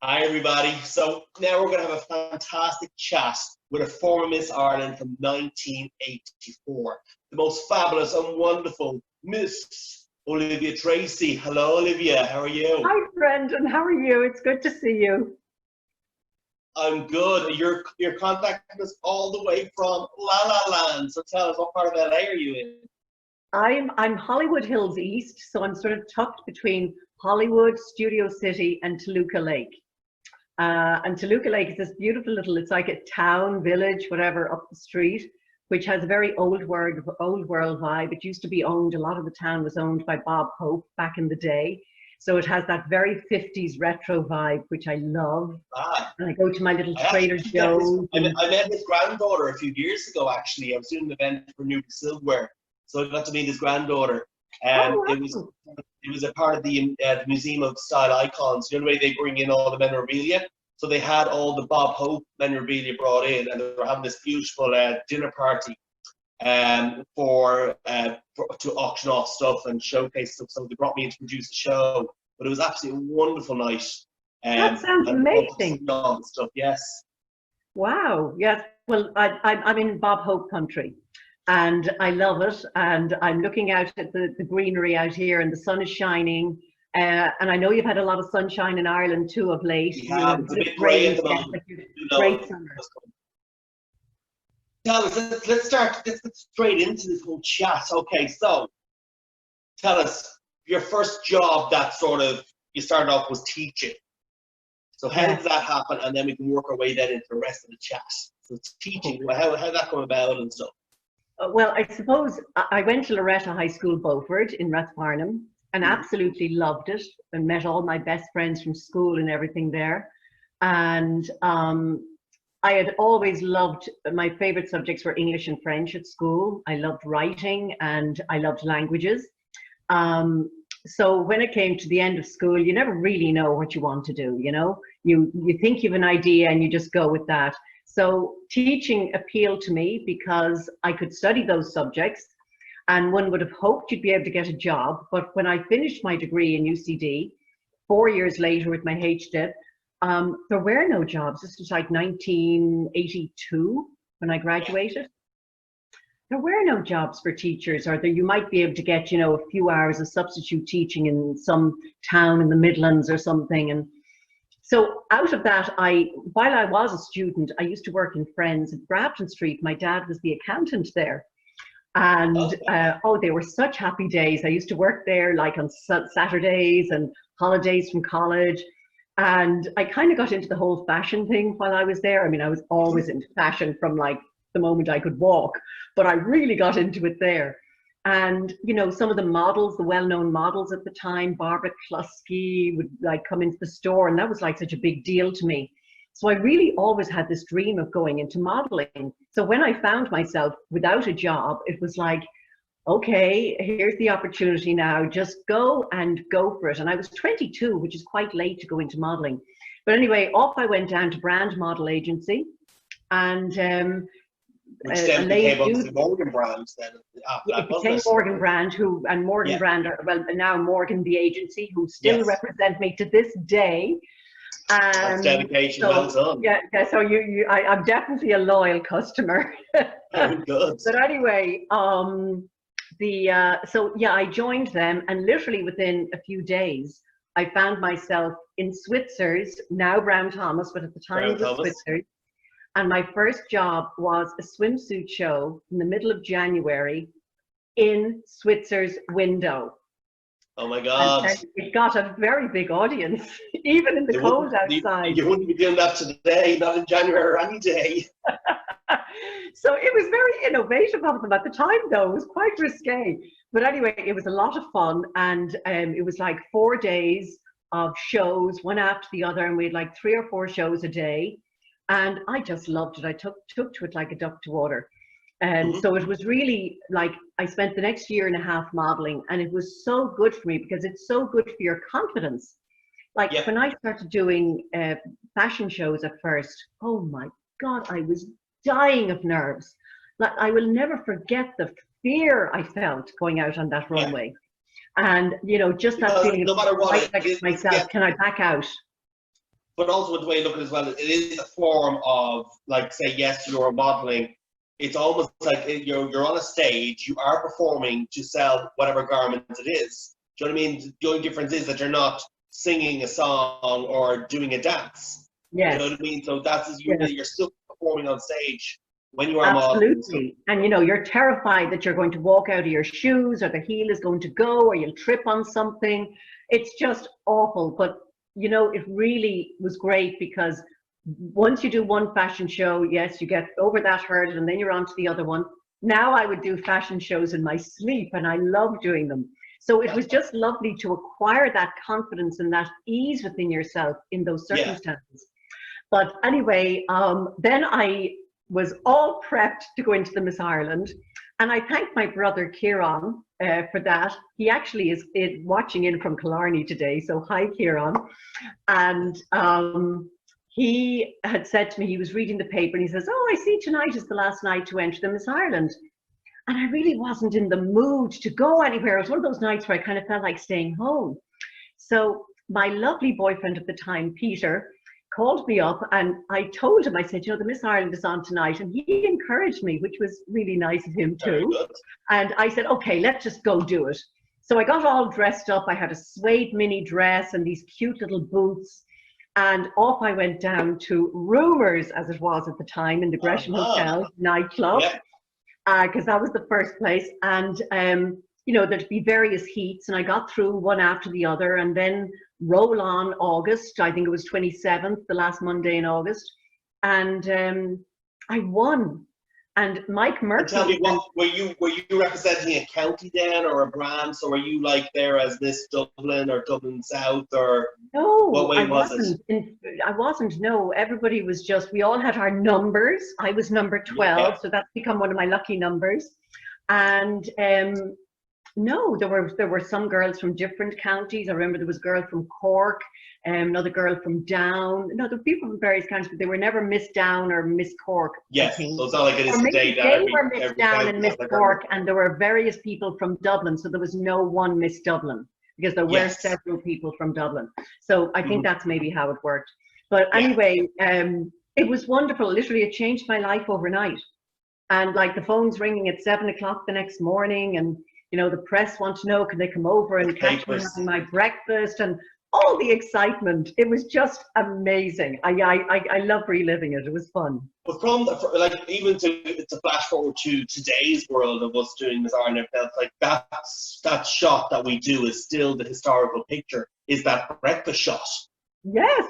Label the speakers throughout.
Speaker 1: Hi, everybody. So now we're going to have a fantastic chat with a former Miss Ireland from 1984, the most fabulous and wonderful Miss Olivia Tracey. Hello, Olivia. How are you?
Speaker 2: Hi, Brendan. How are you? It's good to see you.
Speaker 1: I'm good. You're contacting us all the way from La La Land. So tell us, what part of LA are you in?
Speaker 2: I'm Hollywood Hills East, so I'm sort of tucked between Hollywood, Studio City, and Toluca Lake. And Toluca Lake is this beautiful little, it's like a town, village, whatever, up the street, which has a very old world vibe. It used to be owned, a lot of the town was owned by Bob Hope back in the day. So it has that very 50s retro vibe, which I love. And I go to my little Trader Joe's.
Speaker 1: I met his granddaughter a few years ago, actually. I was doing an event for New Silverware. So I got to meet his granddaughter.
Speaker 2: Wow.
Speaker 1: It was a part of the Museum of Style Icons. You know the way they bring in all the memorabilia? So they had all the Bob Hope memorabilia brought in, and they were having this beautiful dinner party to auction off stuff and showcase stuff. So they brought me in to produce the show. But it was absolutely a wonderful night.
Speaker 2: That sounds amazing.
Speaker 1: All the stuff, yes.
Speaker 2: Wow. Yes. Well, I'm in Bob Hope country. And I love it, and I'm looking out at the greenery out here, and the sun is shining. And I know you've had a lot of sunshine in Ireland too of late.
Speaker 1: Yeah, it's a bit grey at the moment.
Speaker 2: Great summer.
Speaker 1: Tell us, let's get straight into this whole chat. Okay, so tell us, your first job that sort of you started off was teaching. So how did that happen? And then we can work our way then into the rest of the chat. So it's teaching, how did that come about and stuff?
Speaker 2: Well, I suppose I went to Loretta High School, Beaufort in Rathfarnham, and absolutely loved it, and met all my best friends from school and everything there. And I had always loved, my favorite subjects were English and French at school. I loved writing and I loved languages. So when it came to the end of school, you never really know what you want to do, you know? You think you have an idea and you just go with that. So teaching appealed to me because I could study those subjects, and one would have hoped you'd be able to get a job. But when I finished my degree in UCD, 4 years later with my HDiP, there were no jobs. This was like 1982 when I graduated. There were no jobs for teachers, or you might be able to get, you know, a few hours of substitute teaching in some town in the Midlands or something. And so out of that, while I was a student, I used to work in Friends at Grafton Street. My dad was the accountant there. And they were such happy days. I used to work there like on Saturdays and holidays from college. And I kind of got into the whole fashion thing while I was there. I mean, I was always into fashion from like the moment I could walk, but I really got into it there. And, you know, some of the models, the well-known models at the time, Barbara Klusky would like come into the store, and that was like such a big deal to me. So I really always had this dream of going into modeling. So when I found myself without a job, it was like, okay, here's the opportunity now, just go for it. And I was 22, which is quite late to go into modeling. But anyway, off I went down to Brand Model Agency, and
Speaker 1: which then became obviously Morgan Brand then.
Speaker 2: It became Morgan Brand, Brand are, well, now Morgan the agency, who still represent me to this day.
Speaker 1: That's dedication, well done.
Speaker 2: Yeah, so I'm definitely a loyal customer.
Speaker 1: Very good.
Speaker 2: But anyway, I joined them, and literally within a few days, I found myself in Switzer's, now Brown Thomas, but at the time it was Switzer's. And my first job was a swimsuit show in the middle of January in Switzer's window.
Speaker 1: Oh my God.
Speaker 2: And it got a very big audience, even in the cold outside.
Speaker 1: You wouldn't be doing that today, not in January or any day.
Speaker 2: So it was very innovative of them at the time, though. It was quite risque. But anyway, it was a lot of fun. And it was like 4 days of shows, one after the other. And we had like 3 or 4 shows a day. And I just loved it. I took to it like a duck to water. And so it was really like, I spent the next year and a half modeling, and it was so good for me because it's so good for your confidence. Like when I started doing fashion shows at first, oh my God, I was dying of nerves. Like I will never forget the fear I felt going out on that runway. And, you know, just that feeling
Speaker 1: no matter what,
Speaker 2: myself, can I back out?
Speaker 1: but also with the way you look at it as well, it is a form of, like, say, yes, you're modeling. It's almost like you're on a stage, you are performing to sell whatever garment it is. Do you know what I mean? The only difference is that you're not singing a song or doing a dance.
Speaker 2: Yes.
Speaker 1: You know what I mean? So that's
Speaker 2: Yes.
Speaker 1: you're still performing on stage when you are modeling.
Speaker 2: Absolutely. And you know, you're terrified that you're going to walk out of your shoes, or the heel is going to go, or you'll trip on something. It's just awful. But you know, it really was great, because once you do one fashion show, yes, you get over that hurdle and then you're on to the other one. Now I would do fashion shows in my sleep, and I love doing them. So it was just lovely to acquire that confidence and that ease within yourself in those circumstances. But anyway, then I was all prepped to go into the Miss Ireland. And I thank my brother Kieran for that. He actually is watching in from Killarney today. So hi, Kieran. And he had said to me, he was reading the paper and he says, oh, I see tonight is the last night to enter the Miss Ireland. And I really wasn't in the mood to go anywhere. It was one of those nights where I kind of felt like staying home. So my lovely boyfriend at the time, Peter, called me up, and I told him, I said, you know, the Miss Ireland is on tonight, and he encouraged me, which was really nice of him too. And I said, okay, let's just go do it. So I got all dressed up. I had a suede mini dress and these cute little boots, and off I went down to Rumours, as it was at the time, in the Gresham Hotel nightclub, because that was the first place. And you know, there'd be various heats, and I got through one after the other, and then roll on August, I think it was 27th, the last Monday in August, and I won. And Mike Murphy.
Speaker 1: And tell me, what were you representing a county then, or a brand? So were you like there as Miss Dublin or Dublin South, or
Speaker 2: no?
Speaker 1: What way was it?
Speaker 2: I wasn't. No, everybody was just. We all had our numbers. I was number 12, so that's become one of my lucky numbers. And no, there were some girls from different counties. I remember there was a girl from Cork, another girl from Down. No, there were people from various counties, but they were never Miss Down or Miss Cork.
Speaker 1: Yes, so it's not like it is today.
Speaker 2: They were Miss Down and Miss Cork, and there were various people from Dublin, so there was no one Miss Dublin, because there were several people from Dublin. So I think that's maybe how it worked. But anyway, it was wonderful. Literally, it changed my life overnight. And like the phone's ringing at 7 o'clock the next morning, and you know, the press want to know, can they come over and catch me having my breakfast, and all the excitement. It was just amazing. I love reliving it. It was fun.
Speaker 1: But from like, even to flash forward to today's world of us doing Miss Ireland, like that shot that we do is still the historical picture. Is that breakfast shot?
Speaker 2: Yes.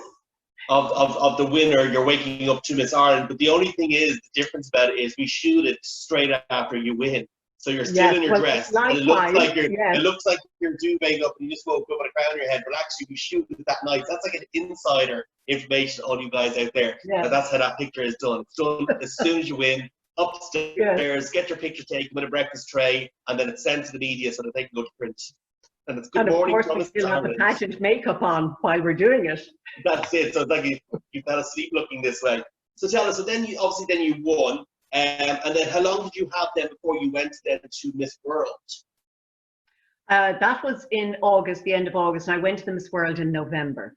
Speaker 1: Of the winner, you're waking up to Miss Ireland. But the only thing is, the difference about it is we shoot it straight after you win. So you're still in your dress. And it looks like you're duving up and you just woke up with a crown on your head, but actually we shoot it that night. That's like an insider information, all you guys out there. Yeah. That's how that picture is done. It's done as soon as you win, upstairs, get your picture taken with a breakfast tray, and then it's sent to the media so that they can go to print. And it's good morning.
Speaker 2: And of course we still have the pageant makeup on while we're doing it.
Speaker 1: That's it. So it's like you fell asleep looking this way. So tell us, so then you won. And then how long did you have then before you went then to Miss World?
Speaker 2: That was in August, the end of August, and I went to the Miss World in November.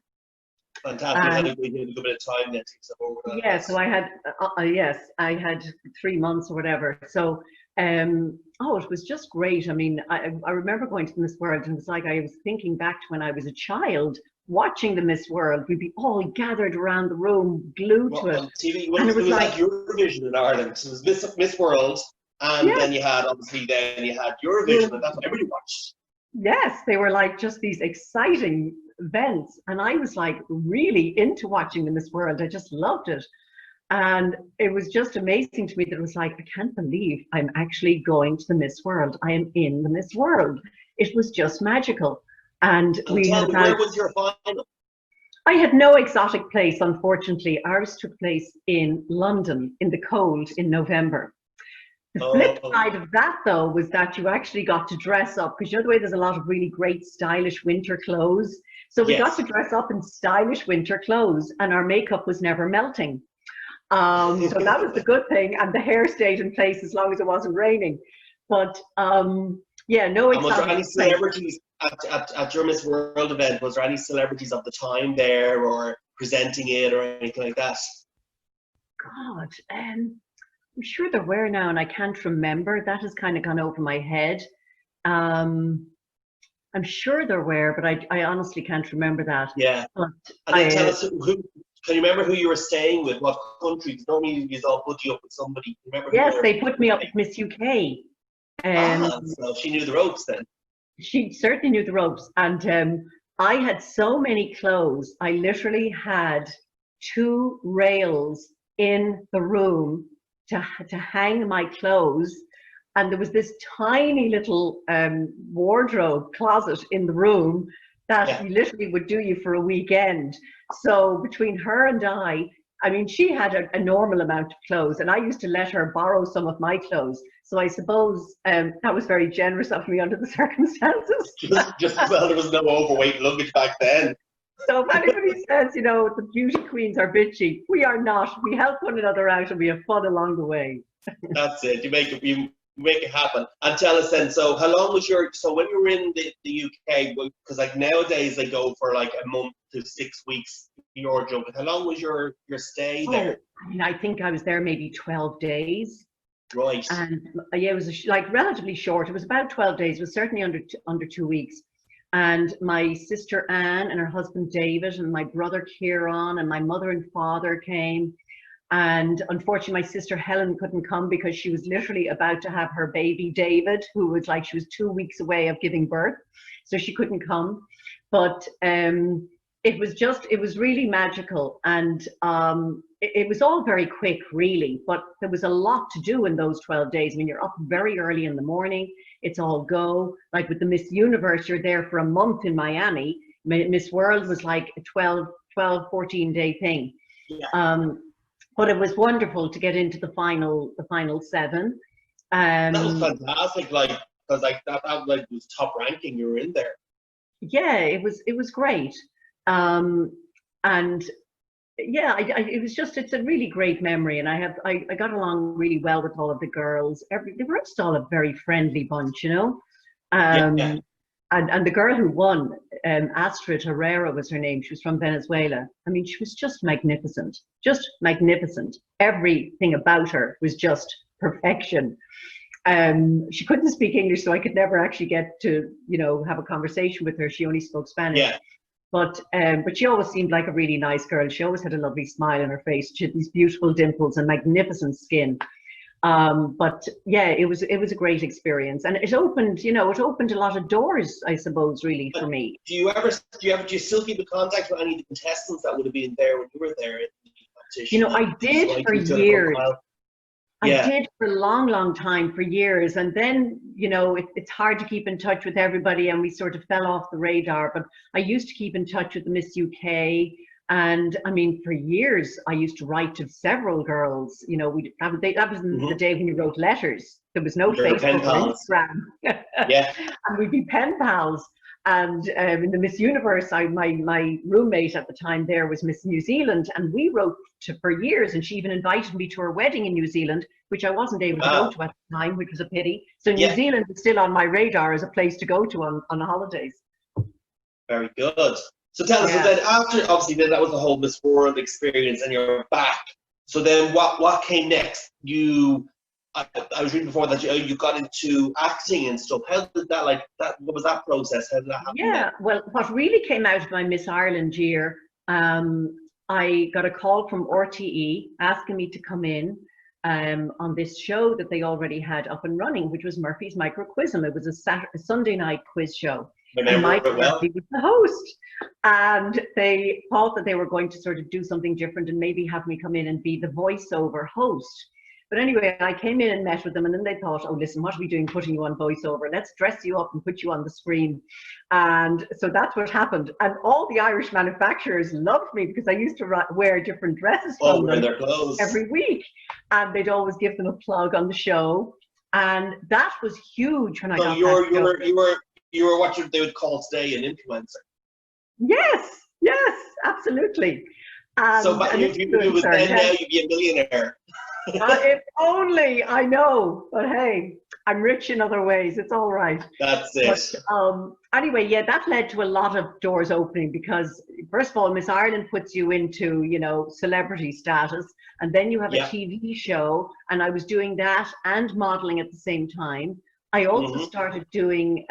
Speaker 1: Fantastic. You had a good bit of time then to step over that.
Speaker 2: Yeah, so I had 3 months or whatever. So it was just great. I mean, I remember going to the Miss World, and it was like I was thinking back to when I was a child, watching the Miss World. We'd be all gathered around the room, glued to it.
Speaker 1: On TV, and it was like Eurovision in Ireland. So it was Miss World, and then you had Eurovision, and that's what everybody watched.
Speaker 2: Yes, they were like just these exciting events, and I was like really into watching the Miss World. I just loved it, and it was just amazing to me that it was like, I can't believe I'm actually going to the Miss World. I am in the Miss World. It was just magical. And
Speaker 1: where was your final?
Speaker 2: I had no exotic place, unfortunately. Ours took place in London in the cold in November. The flip side of that, though, was that you actually got to dress up, because you know the way there's a lot of really great stylish winter clothes. So we got to dress up in stylish winter clothes, and our makeup was never melting. So that was the good thing, and the hair stayed in place as long as it wasn't raining. But yeah, no exotic.
Speaker 1: Was there any celebrities at your Miss World event? Was there any celebrities of the time there, or presenting it or anything like that?
Speaker 2: God, I'm sure there were now, and I can't remember. That has kind of gone over my head. I'm sure there were, but I honestly can't remember that.
Speaker 1: Yeah.
Speaker 2: But
Speaker 1: And then tell us, can you remember who you were staying with? What country? Because normally you all put you up with somebody. Remember who
Speaker 2: yes, they put me up with Miss UK.
Speaker 1: So she knew the ropes then.
Speaker 2: She certainly knew the ropes. And I had so many clothes. I literally had 2 rails in the room to hang my clothes. And there was this tiny little wardrobe closet in the room that literally would do you for a weekend. So between her and I mean, she had a normal amount of clothes, and I used to let her borrow some of my clothes. So I suppose that was very generous of me under the circumstances.
Speaker 1: just well, there was no overweight luggage back then.
Speaker 2: So if anybody says, you know, the beauty queens are bitchy, we are not. We help one another out and we have fun along the way.
Speaker 1: That's it. You make it happen. And tell us then, so how long was when you were in the UK, because like nowadays they go for like a month to 6 weeks, your job, how long was your stay there?
Speaker 2: I mean, I think I was there maybe 12 days.
Speaker 1: Right.
Speaker 2: And yeah, it was like relatively short. It was about 12 days. It was certainly under 2 weeks. And my sister Anne and her husband David and my brother Kieran and my mother and father came. And unfortunately, my sister Helen couldn't come because she was literally about to have her baby David, who was like, she was 2 weeks away of giving birth. So she couldn't come. But it was really magical. And it was all very quick, really. But there was a lot to do in those 12 days. I mean, you're up very early in the morning. It's all go. Like with the Miss Universe, you're there for a month in Miami. Miss World was like a 12, 14-day thing. Yeah. But it was wonderful to get into the final 7.
Speaker 1: That was fantastic, like, because like that like was top ranking. You were in there.
Speaker 2: Yeah, it was great, and yeah, it's a really great memory, and I got along really well with all of the girls. They were just all a very friendly bunch, you know. Yeah. And the girl who won, Astrid Herrera was her name. She was from Venezuela. I mean, she was just magnificent. Just magnificent. Everything about her was just perfection. She couldn't speak English, so I could never actually get to, you know, have a conversation with her. She only spoke Spanish. Yeah. But she always seemed like a really nice girl. She always had a lovely smile on her face. She had these beautiful dimples and magnificent skin. But yeah, it was a great experience, and it opened a lot of doors, I suppose, really, for me.
Speaker 1: Do you still keep in contact with any of the contestants that would have been there when you were there in the competition?
Speaker 2: You know, I did for years. I did for a long time, for years, and then, you know, it's hard to keep in touch with everybody, and we sort of fell off the radar. But I used to keep in touch with the Miss UK. And I mean, for years, I used to write to several girls. You know, that was the day when you wrote letters. There was no Facebook or Instagram. Yeah. And we'd be pen pals. And in the Miss Universe, my roommate at the time there was Miss New Zealand, and we wrote for years. And she even invited me to her wedding in New Zealand, which I wasn't able to go to at the time, which was a pity. So New Zealand is still on my radar as a place to go to on holidays.
Speaker 1: Very good. So tell us, so then after, obviously, then that was the whole Miss World experience, and you're back. So then what came next? I was reading before that you got into acting and stuff. How did that, what was that process? How did that happen?
Speaker 2: Yeah, well, what really came out of my Miss Ireland year, I got a call from RTE asking me to come in on this show that they already had up and running, which was Murphy's Microquizm. It was a Sunday night quiz show. And Mike Murphy was the host, and they thought that they were going to sort of do something different and maybe have me come in and be the voiceover host. But anyway, I came in and met with them, and then they thought, oh, listen, what are we doing putting you on voiceover? Let's dress you up and put you on the screen. And so that's what happened. And all the Irish manufacturers loved me because I used to wear different dresses from them every week. And they'd always give them a plug on the show. And that was huge when I got that.
Speaker 1: You were what they would call today an influencer.
Speaker 2: Yes, absolutely.
Speaker 1: So if you do it then, now you'd be a millionaire.
Speaker 2: If only, I know. But hey, I'm rich in other ways. It's all right.
Speaker 1: That's
Speaker 2: But
Speaker 1: it.
Speaker 2: anyway, yeah, that led to a lot of doors opening because, first of all, Miss Ireland puts you into, celebrity status, and then you have a
Speaker 1: Yeah.
Speaker 2: TV show, and I was doing that and modeling at the same time. I also
Speaker 1: Hmm.
Speaker 2: started doing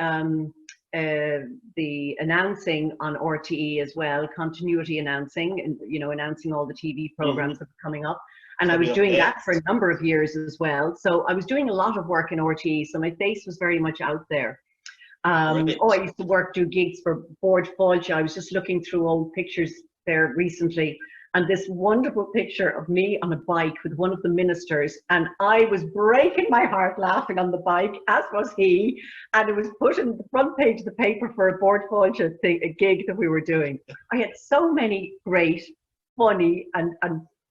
Speaker 2: the announcing on RTE as well, continuity announcing, and announcing all the TV
Speaker 1: Hmm.
Speaker 2: programs that were coming up. And I was
Speaker 1: Coming up
Speaker 2: doing that for
Speaker 1: next.
Speaker 2: a number of years as well. So I was doing a lot of work in RTE, so my face was very much out there. I
Speaker 1: Brilliant.
Speaker 2: used to do gigs for Board Fulge. I was just looking through old pictures there recently, and this wonderful picture of me on a bike with one of the ministers, and I was breaking my heart laughing on the bike, as was he, and it was put in the front page of the paper for a Board Fulge thing, a gig that we were doing. I had so many great, funny, and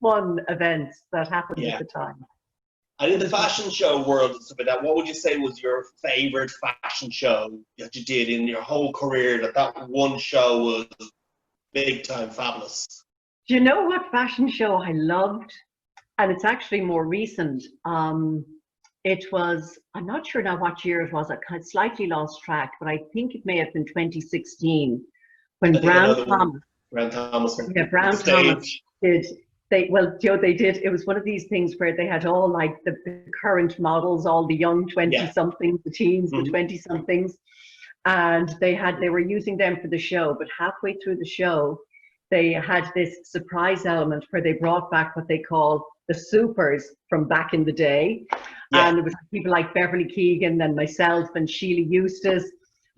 Speaker 2: fun events that happened at
Speaker 1: Yeah.
Speaker 2: the time.
Speaker 1: And in
Speaker 2: It
Speaker 1: the
Speaker 2: was
Speaker 1: fashion show world and stuff like that, what would you say was your favorite fashion show that you did in your whole career? That one show was big time fabulous.
Speaker 2: Do you know what fashion show I loved? And it's actually more recent. It was, I'm not sure now what year it was. I kind of slightly lost track, but I think it may have been 2016 when
Speaker 1: I think I know
Speaker 2: Brown
Speaker 1: the one,
Speaker 2: Thomas,
Speaker 1: Grant Thomas one,
Speaker 2: yeah,
Speaker 1: with the
Speaker 2: Brown Thomas
Speaker 1: stage.
Speaker 2: did. They did. It was one of these things where they had all like the current models, all the young 20
Speaker 1: Yeah.
Speaker 2: somethings, the teens, the
Speaker 1: Hmm.
Speaker 2: 20 somethings, and they were using them for the show. But halfway through the show, they had this surprise element where they brought back what they call the supers from back in the day,
Speaker 1: Yeah.
Speaker 2: and it was people like Beverly Keegan and myself and Sheila Eustace,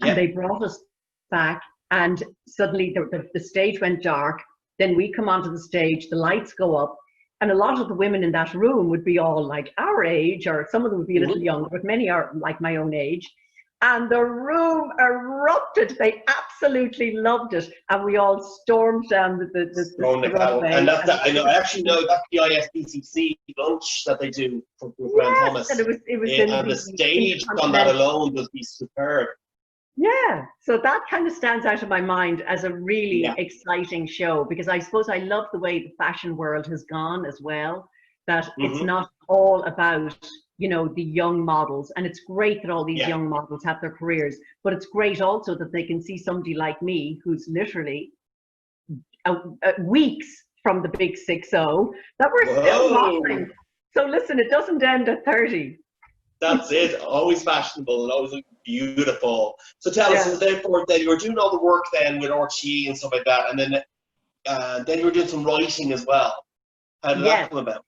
Speaker 2: and
Speaker 1: Yeah.
Speaker 2: they brought us back. And suddenly the stage went dark. Then we come onto the stage, the lights go up, and a lot of the women in that room would be all like our age, or some of them would be a little
Speaker 1: Hmm.
Speaker 2: younger, but many are like my own age. And the room erupted. They absolutely loved it, and we all stormed down
Speaker 1: Throwing the
Speaker 2: the
Speaker 1: cattle. And
Speaker 2: runway.
Speaker 1: that's
Speaker 2: And
Speaker 1: that. I know. I actually know that's the ISBCC lunch that they do for Grant
Speaker 2: yes, and
Speaker 1: Thomas.
Speaker 2: it was in
Speaker 1: And the
Speaker 2: the
Speaker 1: stage on that
Speaker 2: Intercontinental.
Speaker 1: alone would be superb.
Speaker 2: Yeah, so that kind of stands out in my mind as a really
Speaker 1: Yeah.
Speaker 2: exciting show because I suppose I love the way the fashion world has gone as well, that it's
Speaker 1: Hmm.
Speaker 2: not all about, the young models. And it's great that all these
Speaker 1: Yeah.
Speaker 2: young models have their careers, but it's great also that they can see somebody like me who's literally weeks from the big 6-0 that we're still
Speaker 1: Whoa.
Speaker 2: modeling. So listen, it doesn't end at 30.
Speaker 1: That's it. Always fashionable and always looking beautiful. So tell us,
Speaker 2: Yeah.
Speaker 1: so therefore, then you were doing all the work then with RTE and stuff like that, and then you were doing some writing as well. How did that
Speaker 2: Yes.
Speaker 1: come about?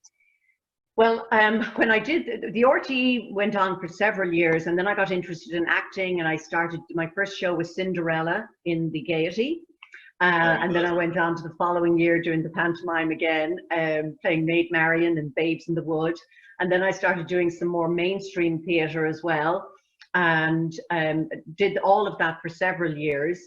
Speaker 2: Well, when I did, the RTE went on for several years, and then I got interested in acting, and I started, my first show was Cinderella in the Gaiety.
Speaker 1: Very
Speaker 2: And then
Speaker 1: good.
Speaker 2: I went on to the following year doing the pantomime again, playing Maid Marian and Babes in the Wood. And then I started doing some more mainstream theatre as well, and did all of that for several years.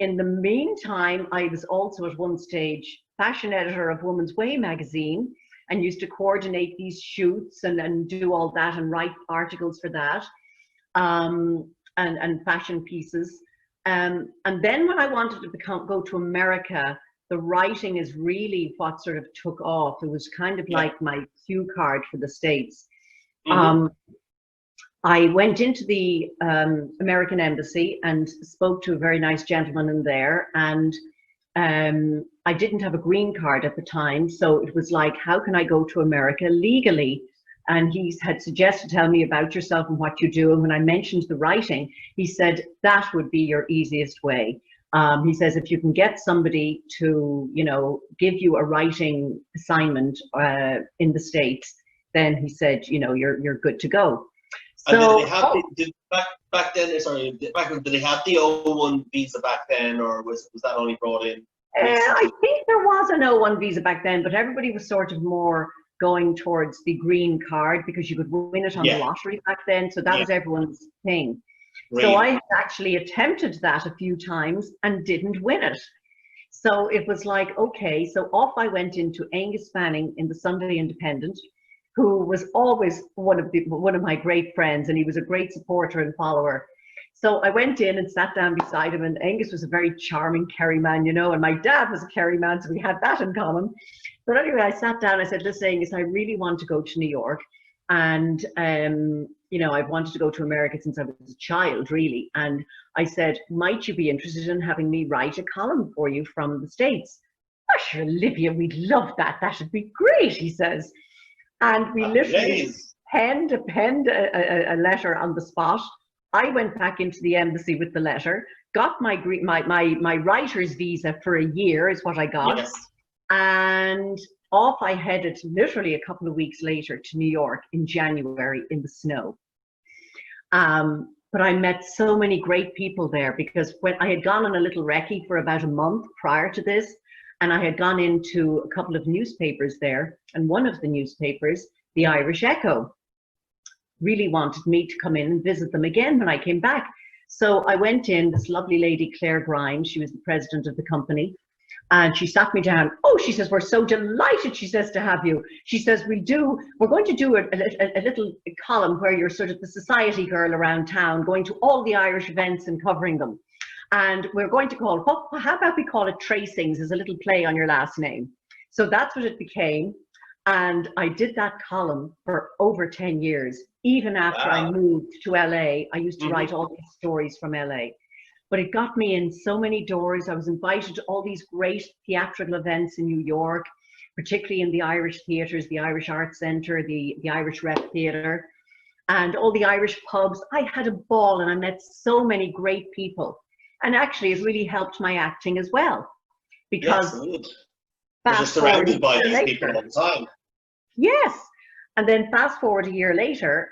Speaker 2: In the meantime, I was also at one stage fashion editor of Woman's Way magazine and used to coordinate these shoots and do all that and write articles for that, and fashion pieces. And then when I wanted to go to America, the writing is really what sort of took off. It was kind of
Speaker 1: Yeah.
Speaker 2: like my cue card for the States.
Speaker 1: Hmm.
Speaker 2: Um, I went into the American embassy and spoke to a very nice gentleman in there, and I didn't have a green card at the time, so it was like, how can I go to America legally? And he had suggested, tell me about yourself and what you do. And when I mentioned the writing, he said that would be your easiest way. He says if you can get somebody to, give you a writing assignment in the States, then he said, you're good to go.
Speaker 1: And did they
Speaker 2: So,
Speaker 1: have back then? Sorry, back then, did they have the O1 visa back then, or was that only brought in
Speaker 2: I
Speaker 1: recently?
Speaker 2: think there was an O1 visa back then, but everybody was sort of more going towards the green card because you could win it on the
Speaker 1: Yeah.
Speaker 2: lottery back then. So that
Speaker 1: Yeah.
Speaker 2: was everyone's thing. So
Speaker 1: Green.
Speaker 2: I had actually attempted that a few times and didn't win it. So it was like, okay, so off I went into Angus Fanning in the Sunday Independent, who was always one of my great friends, and he was a great supporter and follower. So I went in and sat down beside him, and Angus was a very charming Kerry man, and my dad was a Kerry man, so we had that in common. But anyway, I sat down. I said, listen, I really want to go to New York. And, you know, I've wanted to go to America since I was a child, really. And I said, might you be interested in having me write a column for you from the States? Oh, sure, Olivia, we'd love that. That would be great, he says. And we literally penned a letter on the spot. I went back into the embassy with the letter, got my writer's visa for a year is what I got.
Speaker 1: Yes.
Speaker 2: And off I headed literally a couple of weeks later to New York in January in the snow. But I met so many great people there, because when I had gone on a little recce for about a month prior to this, and I had gone into a couple of newspapers there, and one of the newspapers, the Irish Echo, really wanted me to come in and visit them again when I came back. So I went in, this lovely lady, Claire Grimes, she was the president of the company, and she sat me down. Oh, she says, we're so delighted, she says, to have you. She says, we're going to do a little column where you're sort of the society girl around town, going to all the Irish events and covering them. And we're going to call, how about we call it Tracings, as a little play on your last name. So that's what it became. And I did that column for over 10 years. Even after I moved to LA, I used to write all these stories from LA. But it got me in so many doors. I was invited to all these great theatrical events in New York, particularly in the Irish theatres, the Irish Arts Centre, the Irish Rep Theatre, and all the Irish pubs. I had a ball, and I met so many great people. And actually, it really helped my acting as well. Because
Speaker 1: you're surrounded by these people all the time.
Speaker 2: Yes. And then fast forward a year later,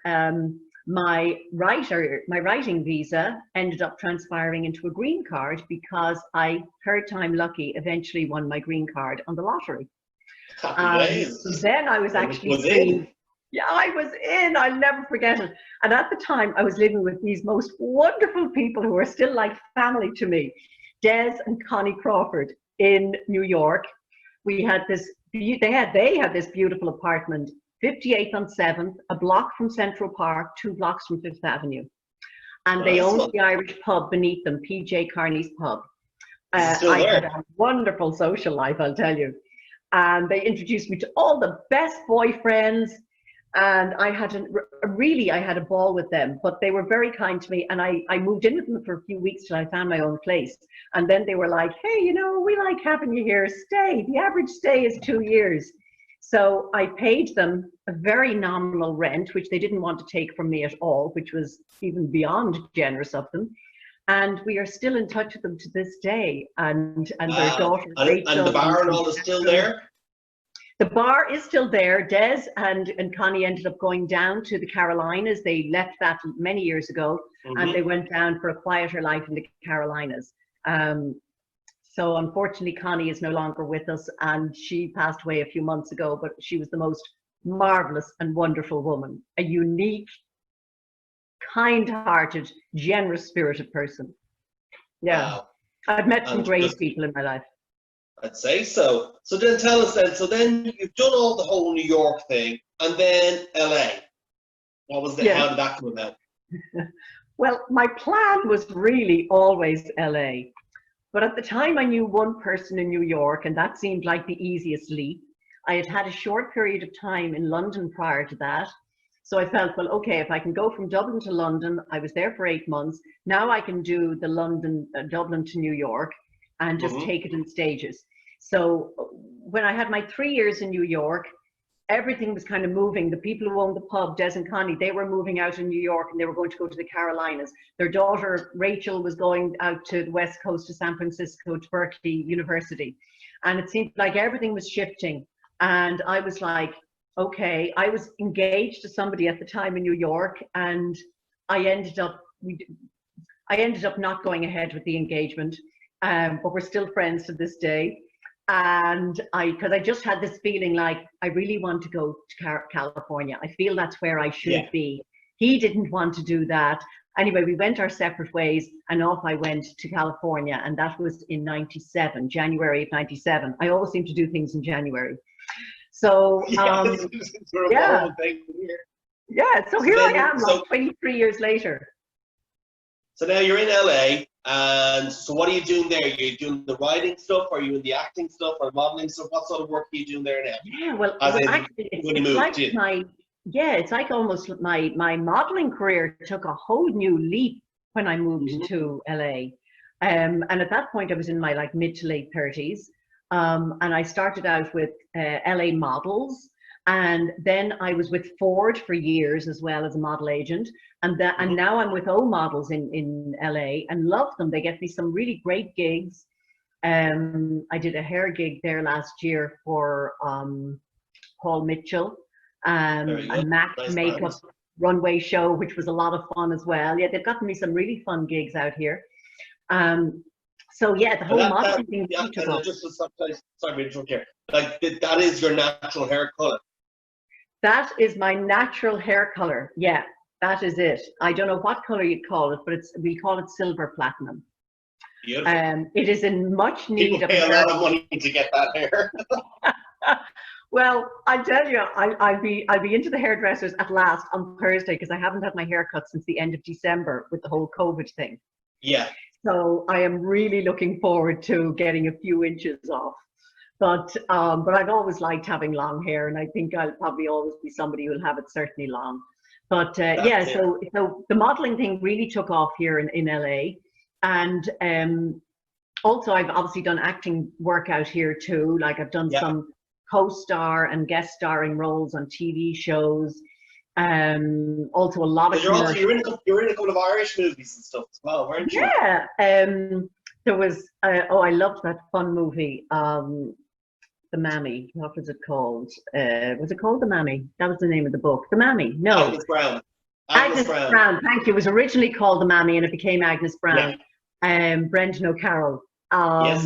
Speaker 2: my writing visa ended up transpiring into a green card, because I, third time lucky, eventually won my green card on the lottery. Then I was actually free. Yeah, I was in. I'll never forget it. And at the time, I was living with these most wonderful people who are still like family to me, Des and Connie Crawford in New York. We had this. They had this beautiful apartment, 58th on 7th, a block from Central Park, 2 blocks from Fifth Avenue. And they owned the Irish pub beneath them, PJ Carney's pub. I had a wonderful social life, I'll tell you. And they introduced me to all the best boyfriends. And I had a ball with them, but they were very kind to me. And I moved in with them for a few weeks till I found my own place. And then they were like, hey, you know, we like having you here. Stay. The average stay is 2 years. So I paid them a very nominal rent, which they didn't want to take from me at all, which was even beyond generous of them. And we are still in touch with them to this day. And their daughter, Rachel.
Speaker 1: And the bar and all is still there?
Speaker 2: The bar is still there. Des and Connie ended up going down to the Carolinas. They left that many years ago, and they went down for a quieter life in the Carolinas. So unfortunately, Connie is no longer with us, and she passed away a few months ago, but she was the most marvelous and wonderful woman, a unique, kind-hearted, generous-spirited person. Yeah, wow. I've met some great people in my life.
Speaker 1: I'd say so. So then tell us then, so then you've done all the whole New York thing, and then LA. What was the, how did that come about?
Speaker 2: Well, my plan was really always LA. But at the time I knew one person in New York, and that seemed like the easiest leap. I had had a short period of time in London prior to that. So I felt, well, okay, if I can go from Dublin to London, I was there for 8 months. Now I can do the Dublin to New York and just take it in stages. So when I had my 3 years in New York, everything was kind of moving. The people who owned the pub, Des and Connie, they were moving out in New York, and they were going to go to the Carolinas. Their daughter, Rachel, was going out to the West Coast to San Francisco, to Berkeley University. And it seemed like everything was shifting. And I was like, okay, I was engaged to somebody at the time in New York, and I ended up not going ahead with the engagement, but we're still friends to this day. And because I just had this feeling like I really want to go to California. I feel that's where I should be. He didn't want to do that. Anyway, we went our separate ways, and off I went to California, and that was in '97, January of '97. I always seem to do things in January. So so here I am, like 23 years later.
Speaker 1: So now you're in LA, And so what are you doing there? Are you doing the writing stuff? Are you in the acting stuff or modeling stuff? What sort of work are you doing there now?
Speaker 2: Yeah, well,
Speaker 1: As in,
Speaker 2: actually,
Speaker 1: when you
Speaker 2: it's
Speaker 1: moved
Speaker 2: like
Speaker 1: in?
Speaker 2: it's like almost my modeling career took a whole new leap when I moved to LA. And at that point, I was in my like mid to late 30s. And I started out with LA models. And then I was with Ford for years as well as a model agent. And now I'm with O Models in LA and love them. They get me some really great gigs. I did a hair gig there last year for Paul Mitchell, a MAC
Speaker 1: Nice
Speaker 2: makeup
Speaker 1: brands.
Speaker 2: runway show, which was a lot of fun as well. Yeah, they've gotten me some really fun gigs out here. So yeah, the whole modeling thing took off.
Speaker 1: Sorry to interrupt here. Like that is your natural hair color.
Speaker 2: That is my natural hair color. Yeah, that is it. I don't know what color you'd call it, but we call it silver platinum.
Speaker 1: Beautiful.
Speaker 2: It is in much need
Speaker 1: People
Speaker 2: of
Speaker 1: pay a lot of money to get that hair.
Speaker 2: Well, I tell you, I'll be into the hairdressers at last on Thursday because I haven't had my hair cut since the end of December with the whole COVID thing.
Speaker 1: Yeah.
Speaker 2: So I am really looking forward to getting a few inches off. But I've always liked having long hair, and I think I'll probably always be somebody who'll have it certainly long. But yeah, so the modeling thing really took off here in LA, and also I've obviously done acting work out here too. Like I've done some co-star and guest starring roles on TV shows. Also a lot of
Speaker 1: you're in a couple of Irish movies and stuff as well, weren't you?
Speaker 2: Yeah. There was I loved that fun movie. The Mammy. What was it called? Was it called The Mammy? That was the name of the book. The Mammy. No.
Speaker 1: Agnes Brown.
Speaker 2: Agnes Brown. Thank you. It was originally called The Mammy, and it became Agnes Brown. Brendan O'Carroll.
Speaker 1: Yes.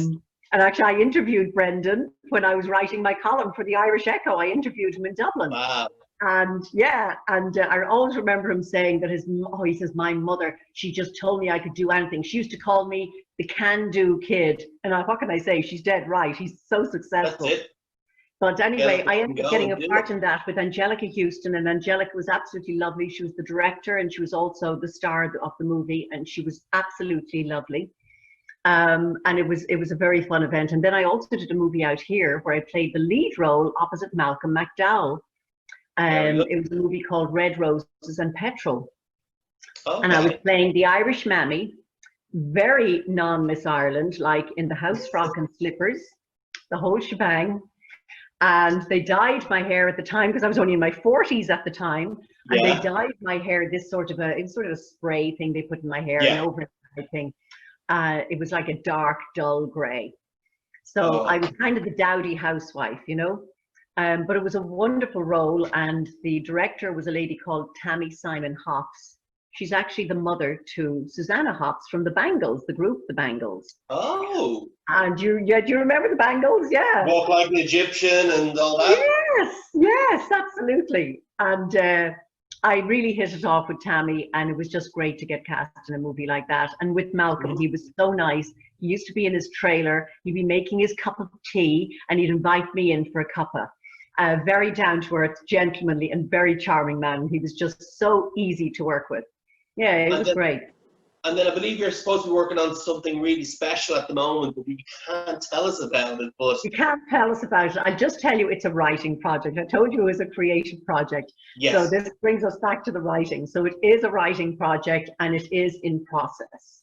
Speaker 2: And actually, I interviewed Brendan when I was writing my column for the Irish Echo. I interviewed him in Dublin.
Speaker 1: Wow.
Speaker 2: And I always remember him saying that he says, my mother, she just told me I could do anything. She used to call me the can-do kid. And what can I say? She's dead right. He's so successful.
Speaker 1: That's it.
Speaker 2: But anyway, I ended up getting a part in that with Angelica Houston, and Angelica was absolutely lovely. She was the director, and she was also the star of the movie, and she was absolutely lovely. And it was a very fun event. And then I also did a movie out here where I played the lead role opposite Malcolm McDowell. It was a movie called Roses and Petrol. Okay. And I was playing the Irish mammy, very non-Miss Ireland, like in the house frock and slippers, the whole shebang. And they dyed my hair at the time because I was only in my 40s at the time. And they dyed my hair this sort of a spray thing they put in my hair and over thing. It was like a dark, dull gray. So I was kind of the dowdy housewife, you know. But it was a wonderful role, and the director was a lady called Tammy Simon Hops. She's actually the mother to Susanna Hops from the Bangles, the group The Bangles.
Speaker 1: Oh.
Speaker 2: And do you remember the Bangles? Yeah.
Speaker 1: Walk Like an Egyptian and all that?
Speaker 2: Yes, absolutely. And I really hit it off with Tammy, and it was just great to get cast in a movie like that. And with Malcolm, he was so nice. He used to be in his trailer. He'd be making his cup of tea, and he'd invite me in for a cuppa. Very down-to-earth, gentlemanly, and very charming man. He was just so easy to work with. Yeah, it was great.
Speaker 1: And then I believe you're supposed to be working on something really special at the moment, but you can't tell us about it. But
Speaker 2: you can't tell us about it. I'll just tell you it's a writing project. I told you it was a creative project.
Speaker 1: Yes.
Speaker 2: So this brings us back to the writing. So it is a writing project, and it is in process.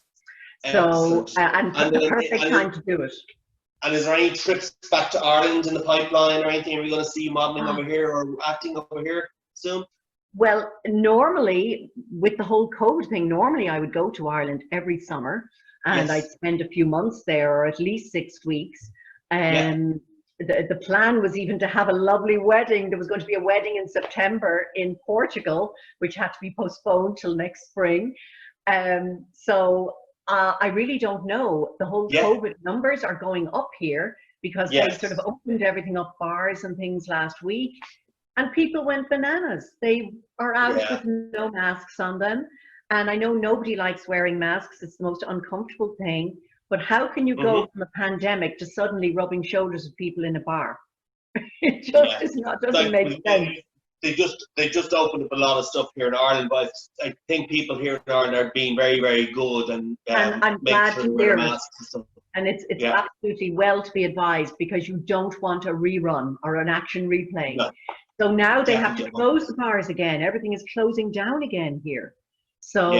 Speaker 2: So, and the perfect time to do it.
Speaker 1: And is there any trips back to Ireland in the pipeline or anything? Are we going to see you modelling over here or acting over here soon?
Speaker 2: Well, normally, with the whole COVID thing, normally I would go to Ireland every summer, and I'd spend a few months there, or at least 6 weeks. The plan was even to have a lovely wedding. There was going to be a wedding in September in Portugal, which had to be postponed till next spring. So I really don't know. The whole COVID numbers are going up here because they sort of opened everything up, bars and things last week. And people went bananas. They are out with no masks on them. And I know nobody likes wearing masks. It's the most uncomfortable thing. But how can you go from a pandemic to suddenly rubbing shoulders with people in a bar? It just is not, doesn't make sense.
Speaker 1: they just opened up a lot of stuff here in Ireland, but I think people here in Ireland are being very, very good and
Speaker 2: I'm
Speaker 1: make
Speaker 2: glad
Speaker 1: sure
Speaker 2: to
Speaker 1: they wear
Speaker 2: hear it.
Speaker 1: masks and stuff.
Speaker 2: And it's
Speaker 1: Yeah.
Speaker 2: absolutely well to be advised, because you don't want a rerun or an action replay.
Speaker 1: No.
Speaker 2: So now they have to
Speaker 1: Definitely.
Speaker 2: close the bars again. Everything is closing down again here. So,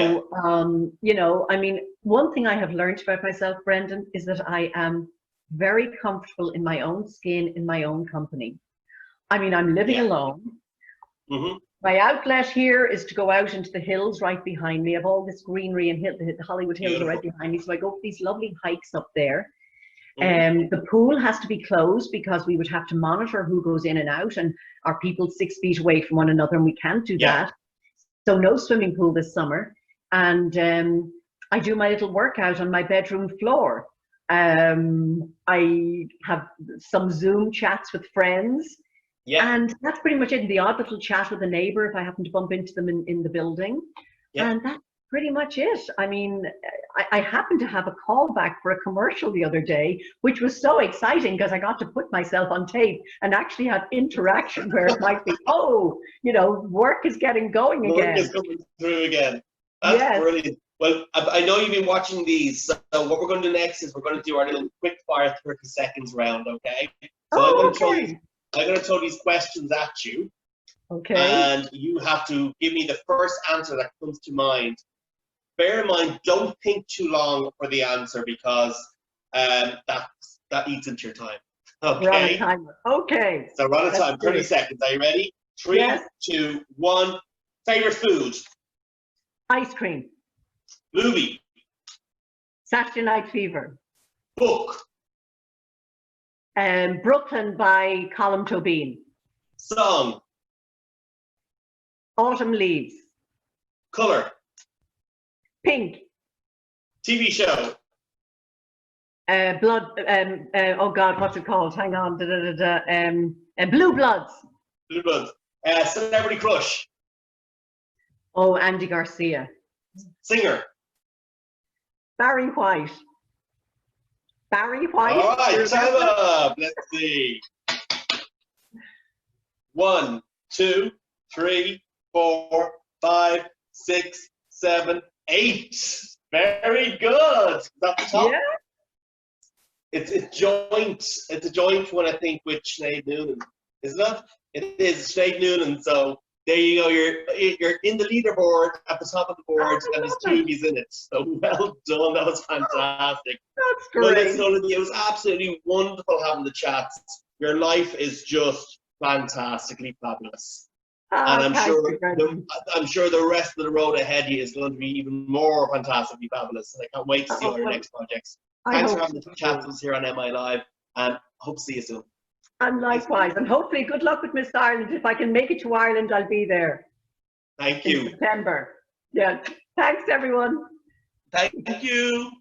Speaker 2: you know, I mean, one thing I have learned about myself, Brendan, is that I am very comfortable in my own skin, in my own company. I mean, I'm living alone.
Speaker 1: Mm-hmm.
Speaker 2: My outlet here is to go out into the hills right behind me. I have all this greenery, and the Hollywood Hills are right behind me. So I go for these lovely hikes up there. The pool has to be closed because we would have to monitor who goes in and out, and are people 6 feet away from one another, and we can't do that. So no swimming pool this summer. And I do my little workout on my bedroom floor. I have some Zoom chats with friends. And that's pretty much it. The odd little chat with a neighbor if I happen to bump into them in the building. And that's pretty much it. I mean, I happened to have a call back for a commercial the other day, which was so exciting because I got to put myself on tape and actually have interaction where it might be, oh, you know, work is getting going again.
Speaker 1: Work is coming through again. That's brilliant. Well, I know you've been watching these. So what we're going to do next is we're going to do our little quick fire 30 seconds round, okay? So I'm going to throw these questions at you.
Speaker 2: Okay.
Speaker 1: And you have to give me the first answer that comes to mind. Bear in mind, don't think too long for the answer because that eats into your time. Okay.
Speaker 2: We're on a timer. Okay.
Speaker 1: So we're on a time. 30 seconds. Are you ready? 3, 2, 1. Favorite food?
Speaker 2: Ice cream.
Speaker 1: Movie?
Speaker 2: Saturday Night Fever.
Speaker 1: Book?
Speaker 2: Brooklyn by Colm Tóibín.
Speaker 1: Song?
Speaker 2: Autumn Leaves.
Speaker 1: Color?
Speaker 2: Pink.
Speaker 1: TV show?
Speaker 2: Blood. Oh God, what's it called? Hang on. Blue Bloods.
Speaker 1: Blue Bloods. Celebrity crush?
Speaker 2: Oh, Andy Garcia.
Speaker 1: Singer?
Speaker 2: Barry White. Barry White.
Speaker 1: All right, time up. Let's see. 1, 2, 3, 4, 5, 6, 7, 8. Very good. Is that the top?
Speaker 2: Yeah.
Speaker 1: It's joint. It's a joint one, I think, with Sinead Noonan, isn't it? It is Sinead Noonan. So there you go. You're in the leaderboard at the top of the board, and there's 2 of you in it. So well done. That was fantastic.
Speaker 2: That's great.
Speaker 1: Well, listen, Olivia, it was absolutely wonderful having the chats. Your life is just fantastically fabulous. And I'm sure the rest of the road ahead of you is going to be even more fantastically fabulous. And I can't wait to see all your next projects. Thanks for having the chats with us here on MI Live, and hope to see you soon.
Speaker 2: And likewise, and hopefully good luck with Miss Ireland. If I can make it to Ireland, I'll be there.
Speaker 1: Thank you.
Speaker 2: In September. Yeah. Thanks, everyone.
Speaker 1: Thank you.